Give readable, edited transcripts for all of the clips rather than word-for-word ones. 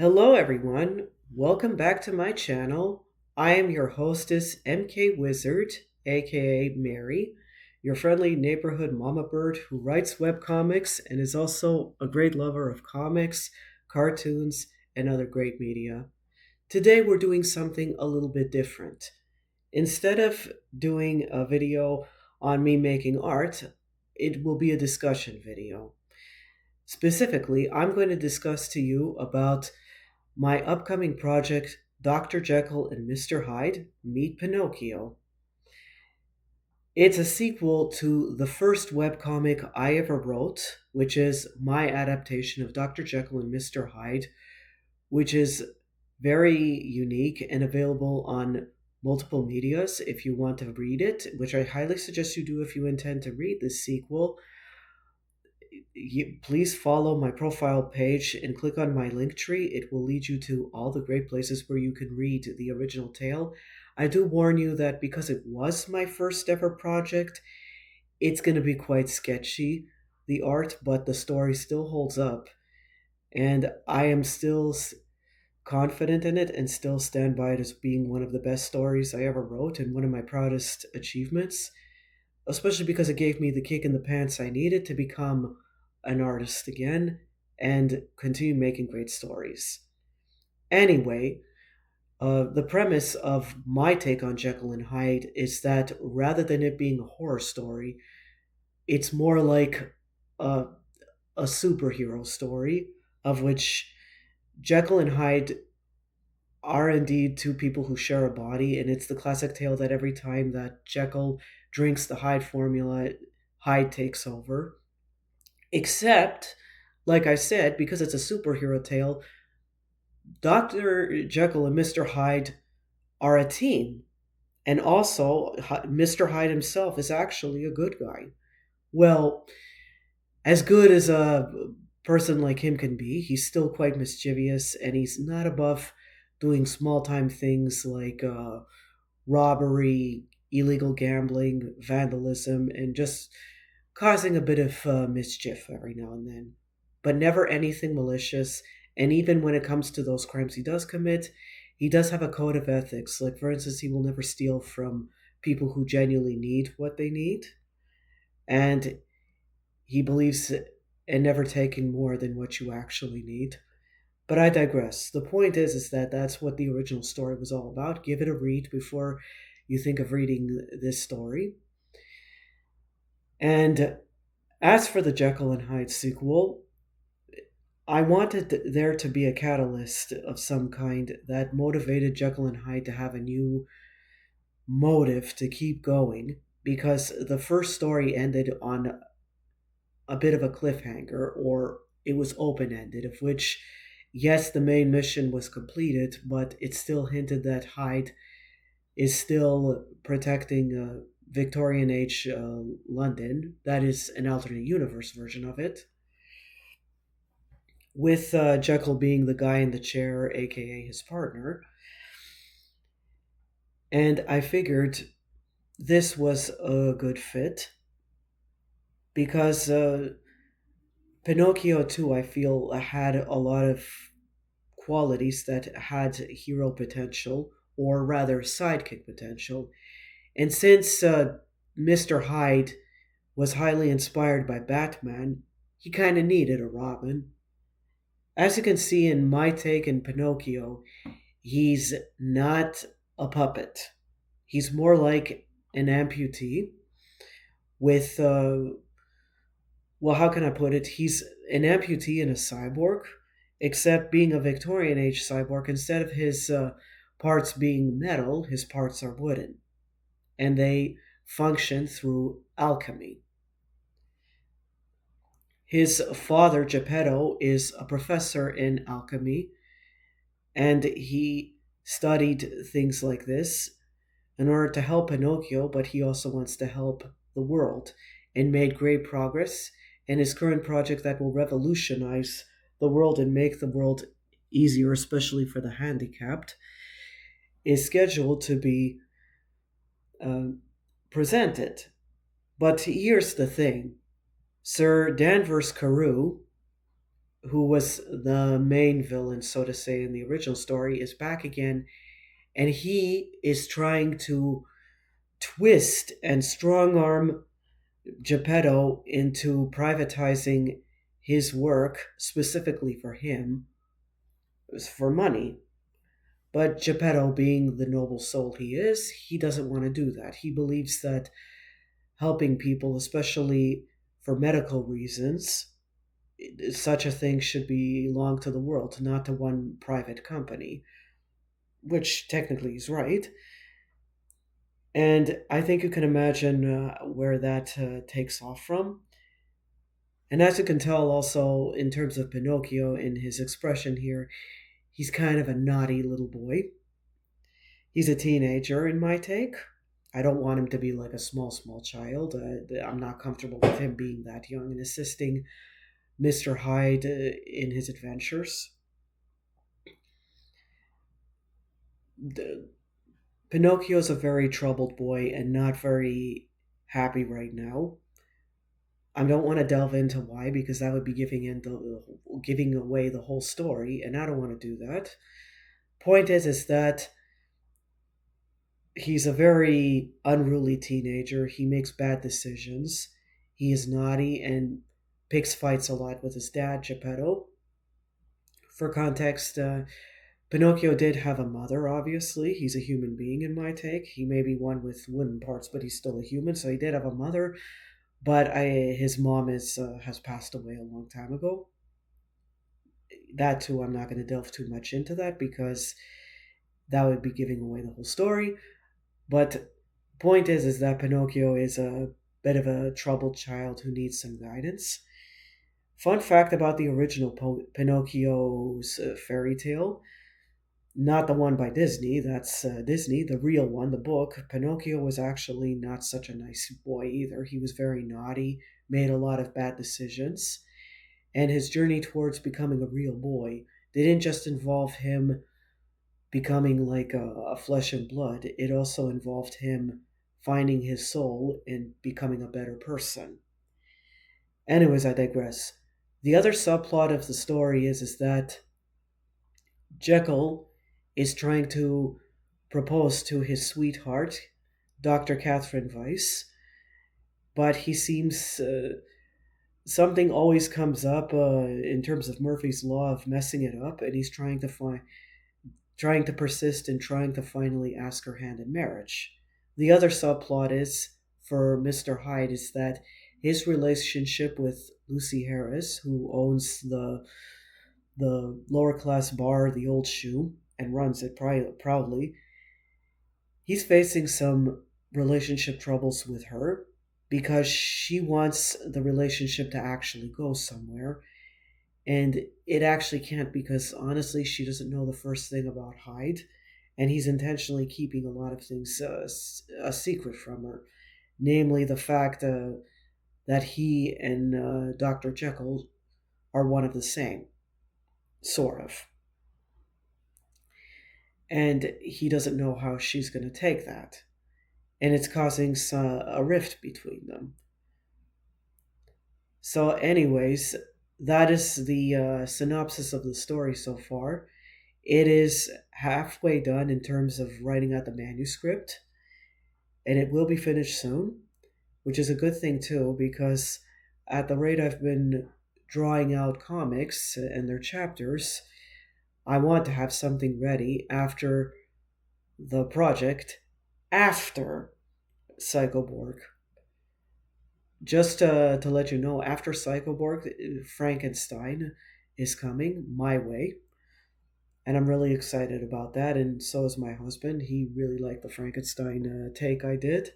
Hello, everyone. Welcome back to my channel. I am your hostess, MK Wizard, aka Mary, your friendly neighborhood mama bird who writes webcomics and is also a great lover of comics, cartoons, and other great media. Today, we're doing something a little bit different. Instead of doing a video on me making art, it will be a discussion video. Specifically, I'm going to discuss to you about my upcoming project, Dr. Jekyll and Mr. Hyde Meet Pinocchio. It's a sequel to the first webcomic I ever wrote, which is my adaptation of Dr. Jekyll and Mr. Hyde, which is very unique and available on multiple medias if you want to read it, which I highly suggest you do if you intend to read this sequel. Please follow my profile page and click on my link tree. It will lead you to all the great places where you can read the original tale. I do warn you that because it was my first ever project, it's going to be quite sketchy, the art, but the story still holds up. And I am still confident in it and still stand by it as being one of the best stories I ever wrote and one of my proudest achievements, especially because it gave me the kick in the pants I needed to become an artist again and continue making great stories. Anyway, the premise of my take on Jekyll and Hyde is that rather than it being a horror story, it's more like a, a superhero story of which Jekyll and Hyde are indeed two people who share a body, and it's the classic tale that every time that Jekyll drinks the Hyde formula, Hyde takes over. Except, like I said, because it's a superhero tale, Dr. Jekyll and Mr. Hyde are a team. And also, Mr. Hyde himself is actually a good guy. Well, as good as a person like him can be, he's still quite mischievous and he's not above doing small time things like robbery, illegal gambling, vandalism, and just causing a bit of mischief every now and then, but never anything malicious. And even when it comes to those crimes he does commit, he does have a code of ethics. Like, for instance, he will never steal from people who genuinely need what they need. And he believes in never taking more than what you actually need. But I digress. The point is that that's what the original story was all about. Give it a read before you think of reading this story. And as for the Jekyll and Hyde sequel, I wanted there to be a catalyst of some kind that motivated Jekyll and Hyde to have a new motive to keep going because the first story ended on a bit of a cliffhanger, or it was open ended, of which, yes, the main mission was completed, but it still hinted that Hyde is still protecting Victorian age London. That is an alternate universe version of it, with Jekyll being the guy in the chair, aka his partner. And I figured this was a good fit because Pinocchio, too, I feel, had a lot of qualities that had hero potential, or rather sidekick potential. And since Mr. Hyde was highly inspired by Batman, he kind of needed a Robin. As you can see in my take in Pinocchio, he's not a puppet. He's more like an amputee with, well, how can I put it? He's an amputee and a cyborg, except being a Victorian age cyborg, instead of his parts being metal, his parts are wooden. And they function through alchemy. His father, Geppetto, is a professor in alchemy, and he studied things like this in order to help Pinocchio, but he also wants to help the world and made great progress in his current project that will revolutionize the world and make the world easier, especially for the handicapped, is scheduled to be uh, presented. But here's the thing: Sir Danvers Carew, who was the main villain, so to say, in the original story, is back again, and he is trying to twist and strong arm Geppetto into privatizing his work specifically for him for money. But Geppetto, being the noble soul he is, he doesn't want to do that. He believes that helping people, especially for medical reasons, such a thing should belong to the world, not to one private company, which technically is right. And I think you can imagine where that takes off from. And as you can tell, also in terms of Pinocchio, in his expression here, he's kind of a naughty little boy. He's a teenager, in my take. I don't want him to be like a small child. I'm not comfortable with him being that young and assisting Mr. Hyde in his adventures. The, Pinocchio's a very troubled boy and not very happy right now. I don't want to delve into why because that would be giving away the whole story, and I don't want to do that. Point is that he's a very unruly teenager. He makes bad decisions. He is naughty and picks fights a lot with his dad, Geppetto. For context, Pinocchio did have a mother, obviously. He's a human being, in my take. He may be one with wooden parts, but he's still a human, so he did have a mother. But his mom has passed away a long time ago. That, too, I'm not going to delve too much into that because that would be giving away the whole story. But point is that Pinocchio is a bit of a troubled child who needs some guidance. Fun fact about the original Pinocchio's fairy tale, not the one by Disney, that's Disney, the real one, the book. Pinocchio was actually not such a nice boy either. He was very naughty, made a lot of bad decisions, and his journey towards becoming a real boy didn't just involve him becoming like a flesh and blood, it also involved him finding his soul and becoming a better person. Anyways, I digress. The other subplot of the story is that Jekyll is trying to propose to his sweetheart, Dr. Catherine Weiss, but he seems something always comes up in terms of Murphy's law of messing it up, and he's trying to persist and trying to finally ask her hand in marriage. The other subplot is for Mr. Hyde is that his relationship with Lucy Harris, who owns the lower class bar, the Old Shoe, and runs it proudly, he's facing some relationship troubles with her because she wants the relationship to actually go somewhere. And it actually can't because honestly, she doesn't know the first thing about Hyde, and he's intentionally keeping a lot of things a secret from her, namely the fact that he and Dr. Jekyll are one of the same, sort of. And he doesn't know how she's going to take that. And it's causing a rift between them. So, anyways, that is the synopsis of the story so far. It is halfway done in terms of writing out the manuscript, and it will be finished soon, which is a good thing too, because at the rate I've been drawing out comics and their chapters, I want to have something ready after the project, after Psychoborg. Just to let you know, after Psychoborg, Frankenstein is coming my way. And I'm really excited about that, and so is my husband. He really liked the Frankenstein take I did.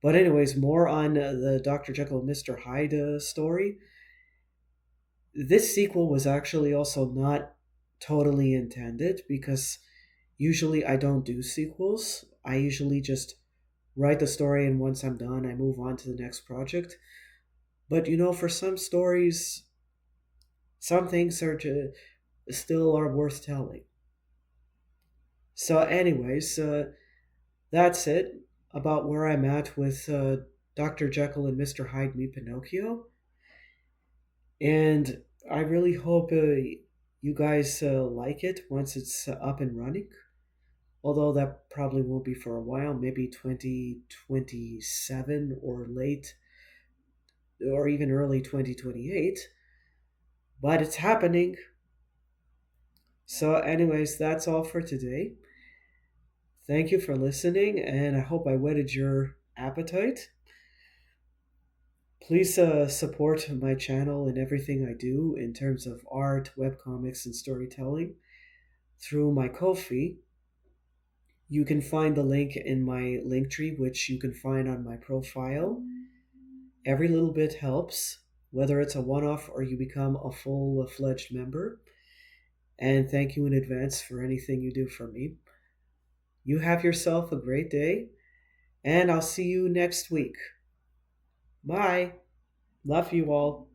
But, anyways, more on the Dr. Jekyll and Mr. Hyde story. This sequel was actually also not totally intended because usually I don't do sequels. I usually just write the story, and once I'm done, I move on to the next project. But for some stories, some things still are worth telling. So, anyways, that's it about where I'm at with Dr. Jekyll and Mr. Hyde Meet Pinocchio. And I really hope you guys like it once it's up and running. Although that probably won't be for a while, maybe 2027 or late or even early 2028. But it's happening. So, anyways, that's all for today. Thank you for listening, and I hope I whetted your appetite. Please support my channel and everything I do in terms of art, webcomics, and storytelling through my Ko-fi. You can find the link in my link tree, which you can find on my profile. Every little bit helps, whether it's a one off or you become a full fledged member. And thank you in advance for anything you do for me. You have yourself a great day, and I'll see you next week. Bye. Love you all.